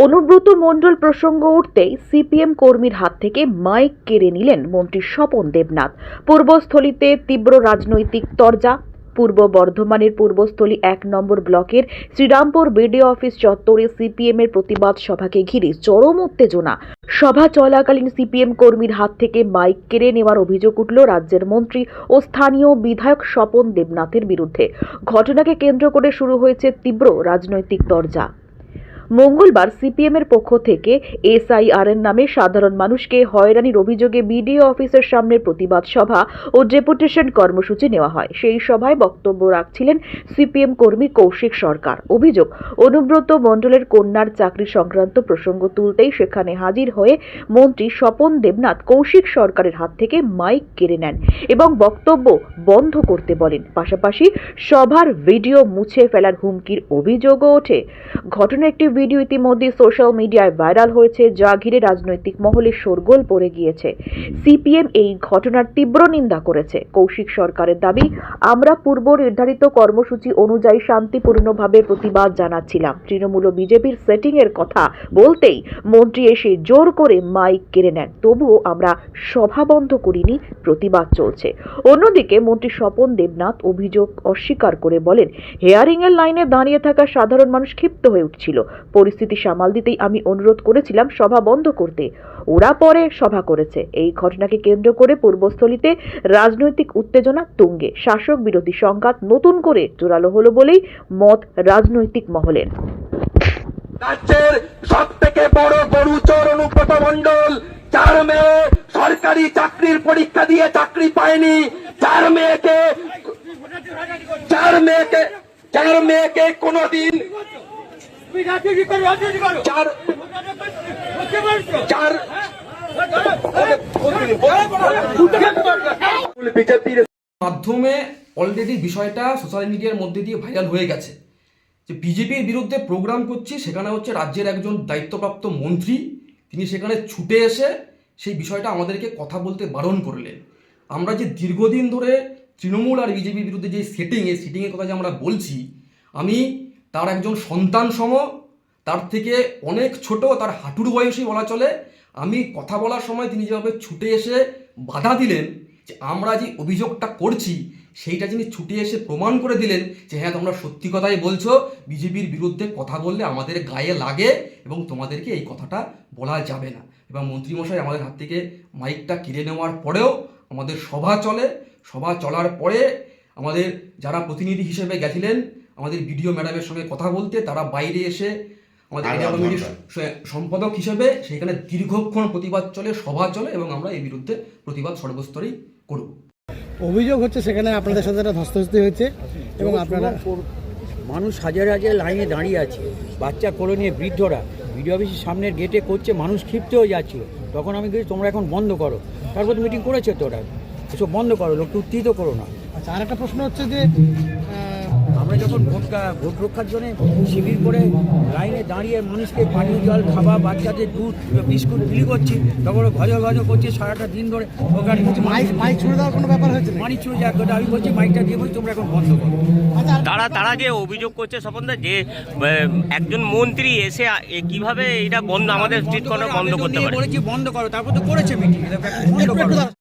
অনুব্রত মণ্ডল প্রসঙ্গ উঠতেই সিপিএম কর্মীর হাত থেকে মাইক কেড়ে নিলেন মন্ত্রী স্বপন দেবনাথ। পূর্বস্থলীতে তীব্র রাজনৈতিক তরজা। পূর্ব বর্ধমানের পূর্বস্থলী 1 নম্বর ব্লকের শ্রীরামপুর বিডিও অফিস চত্বরে সিপিএম এর প্রতিবাদ সভাকে ঘিরে চরম উত্তেজনা। সভা চলাকালীন সিপিএম কর্মীর হাত থেকে মাইক কেড়ে নেওয়ার অভিযোগ উঠল রাজ্যের মন্ত্রী ও স্থানীয় বিধায়ক স্বপন দেবনাথের বিরুদ্ধে। ঘটনাকে কেন্দ্র করে শুরু হয়েছে তীব্র রাজনৈতিক তরজা। মঙ্গলবার সিপিএম এর পক্ষ থেকে এসআইআর এর নামে সাধারণ মানুষকে হয়রানির অভিযোগে বিডিও অফিসের সামনে প্রতিবাদ সভা ও ডেপুটেশন কর্মসূচি নেওয়া হয়। সেই সভায় বক্তব্য রাখছিলেন সিপিএম কর্মী কৌশিক সরকার। অভিযোগ, অনুব্রত মণ্ডলের কন্যার চাকরি সংক্রান্ত প্রসঙ্গ তুলতেই সেখানে হাজির হয়ে মন্ত্রী স্বপন দেবনাথ কৌশিক সরকারের হাত থেকে মাইক কেড়ে নেন এবং বক্তব্য বন্ধ করতে বলেন। পাশাপাশি সভার ভিডিও মুছে ফেলার হুমকির অভিযোগও ওঠে। ঘটনার একটি ভিডিও ইতিমধ্যে সোশ্যাল মিডিয়ায় ভাইরাল হয়েছে, যা ঘিরে রাজনৈতিক মহলে শোরগোল পড়ে গিয়েছে। সিপিএম এই ঘটনার তীব্র নিন্দা করেছে। কৌশিক সরকারের দাবি, আমরা পূর্ব নির্ধারিত কর্মসূচি অনুযায়ী শান্তিপূর্ণভাবে প্রতিবাদ জানাচ্ছিলাম। তৃণমূল ও বিজেপির সেটিং এর কথা বলতেই মন্ত্রী এসে জোর করে মাইক কেড়ে নেন। তবুও আমরা সভা বন্ধ করিনি, প্রতিবাদ চলছে। অন্যদিকে মন্ত্রী স্বপন দেবনাথ অভিযোগ অস্বীকার করে বলেন, হেয়ারিং এর লাইনে দাঁড়িয়ে থাকা সাধারণ মানুষ ক্ষিপ্ত হয়ে উঠছিল। পরিস্থিতি সামাল দিতেই আমি অনুরোধ করেছিলাম সভা বন্ধ করতে। ওরা পরে সভা করেছে। এই ঘটনাকে কেন্দ্র করে পূর্বস্থলীতে রাজনৈতিক উত্তেজনা তুঙ্গে। শাসক বিরোধী সংঘাত নতুন করে জোরালো হলো বলেই মত রাজনৈতিক মহলের। রাজ্যের সব থেকে বড় গরুচোর অনুব্রত মণ্ডল, যার মেয়ে সরকারি চাকরির পরীক্ষা দিয়ে চাকরি পায়নি, যার মেয়েকে কোনদিন মাধ্যমে অলরেডি বিষয়টা সোশ্যাল মিডিয়ার মধ্যে দিয়ে ভাইরাল হয়ে গেছে যে বিজেপির বিরুদ্ধে প্রোগ্রাম করছি, সেখানে হচ্ছে রাজ্যের একজন দায়িত্বপ্রাপ্ত মন্ত্রী, তিনি সেখানে ছুটে এসে সেই বিষয়টা আমাদেরকে কথা বলতে বারণ করলেন। আমরা যে দীর্ঘদিন ধরে তৃণমূল আর বিজেপির বিরুদ্ধে যে সিটিংয়ের কথা যে আমরা বলছি, আমি তার একজন সন্তান সম, তার থেকে অনেক ছোট, তার হাঁটুর বয়সী বলা চলে। আমি কথা বলার সময় তিনি যেভাবে ছুটে এসে বাধা দিলেন যে আমরা যে অভিযোগটা করছি সেইটা যিনি ছুটে এসে প্রমাণ করে দিলেন যে হ্যাঁ, তোমরা সত্যি কথাই বলছো, বিজেপির বিরুদ্ধে কথা বললে আমাদের গায়ে লাগে এবং তোমাদেরকে এই কথাটা বলা যাবে না। এবং মন্ত্রীমশাই আমাদের হাত থেকে মাইকটা কেড়ে নেওয়ার পরেও আমাদের সভা চলে। সভা চলার পরে আমাদের যারা প্রতিনিধি হিসেবে গেছিলেন আমাদের বিডিও ম্যাডামের সঙ্গে কথা বলতে, তারা বাইরে এসে আমাদের এরিয়া কমিটির সম্পাদক হিসেবে সেখানে দীর্ঘক্ষণ প্রতিবাদ চলে, সভা চলে এবং আমরা এই বিরুদ্ধে প্রতিবাদ সর্বস্তরেই করব। অভিযোগ হচ্ছে সেখানে আপনাদের সাথে একটা ধস্তাধস্তি হয়েছে এবং আপনারা মানুষ হাজার হাজার লাইনে দাঁড়িয়ে আছে, বাচ্চা কোলে নিয়ে বৃদ্ধরা বিডিও অফিসের সামনের গেটে করছে, মানুষ ক্ষিপ্ত হয়ে যাচ্ছিল। তখন আমি বলছি তোমরা এখন বন্ধ করো। তারপর তো মিটিং করেছে, তো ওরা এসব বন্ধ করো, লোককে উত্তেজিত করো না। আচ্ছা, আর একটা প্রশ্ন হচ্ছে যে আমরা যখন ভোট রক্ষার জন্য শিবির করে লাইনে দাঁড়িয়ে মানুষকে পানীয় জল, খাবার, বাচ্চাদের দুধ, বিস্কুট বিলি করছি, তখন ঘজ করছে সারাটা দিন ধরে। ওখানে মাইক ছুড়ে দেওয়ার কোনো ব্যাপার হয়েছে? মাইক ছুড়ে যাক, আমি বলছি মাইকটা দিয়ে বলছি তোমরা এখন বন্ধ করো। তারা যে অভিযোগ করছে স্বপনদা, যে একজন মন্ত্রী এসে কিভাবে এটা বন্ধ, আমাদের স্ট্রিট কর্নার বন্ধ করতে পারে, বলেছি বন্ধ করো, তারপর তো করেছে মিটিং, বন্ধ করো।